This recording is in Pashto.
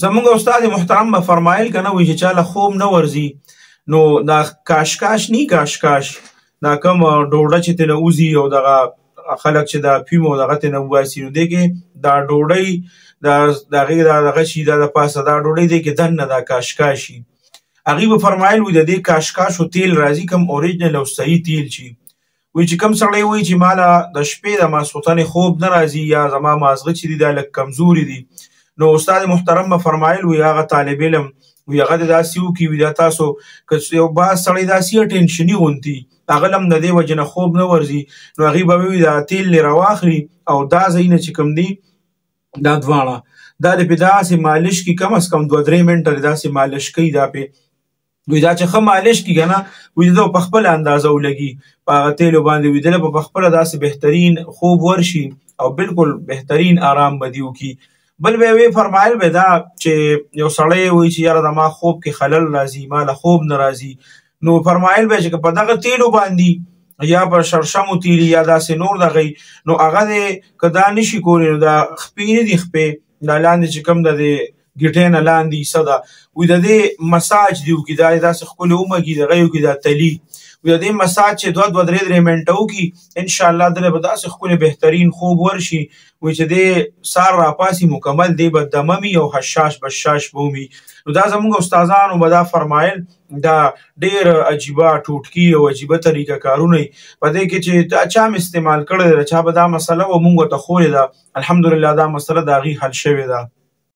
زمونږ استاد محترم به فرمایل که نه وایي چې چاله خوب نه ورځي نو دا کاشکاش نی کاشکاش دا کوم ډوډه چې ترنه وځي او دغه خلک چې دا فیم او دغه ترنه وباسي نو دې کې دا ډوډۍ د هغې دغه شي دا د پاسه دا ډوډۍ دی کې دننه دا کاشکاش شي. هغوی به فرمایل وي د دې کاشکاشو تیل راځي کوم اوریجنل او صحیح تیل شي. وایي چې کوم سړی وایي چې ماله د شپې د ماسخوتنې خوب نه راځي یا زما مازغه چې دي دا لږ کمزوري دي نو استاد محترم به فرمایل وي هغه طالب علم وي هغه د داسې وکړي وي دا تاسو که یو بعض سړی داسې ټینشني غوندي هغه له هم د دې وجې نه خوب نه ورځي نو هغوی به وي دا تیل لرې راواخلي او دا ځایونه چې کوم دي دا دواړه دا د پې داسې مالش کړي کم از کم 2-3 منټه داسې مالش کوي دا پې وی دا چې ښه مالش کړي که نه وي د په خپله اندازه ولګي په هغه تیلو باندې وي دله به په خپله داسې بهترین خوب ورشي او بالکل بهترین آرام به دې وکړي. بل به وی فرمایل به دا چې یو سړی وایي چې یاره د ما خوب کې خلل راځي ما له خوب نه راځي نو فرمایل به چې په دغه تیلو باندې یا په شړشمو تیلي یا داسې نور دغی نو هغه دی که دا نشي کولی نو دا خپې نه دي خپې دا لاندې چې کوم د دې ګیټۍ نه لاندې حصه ده وایي د دې مساج دې وکړي دا یې داسې ښکلې ومږي دغه یې وکړي دا تلي وایي د دې مساج چې 2-3 منټه وکړي انشاءالله دله به داسې ښکلې بهترین خوب ورشي وایي چې دې سار راپاسي مکمل دی به دمه وي او حشاش بشاش به ومي نو دا زموږ استادانو به دا فرمایل دا ډېر عجیبه ټوټکي او عجیبه طریقه کارونه وي په دې کې چې چا هم استعمال کړی دی چا به دا مسله و مونږ ورته ښولې ده الحمدلله دا مسله د هغې حل شوې ده.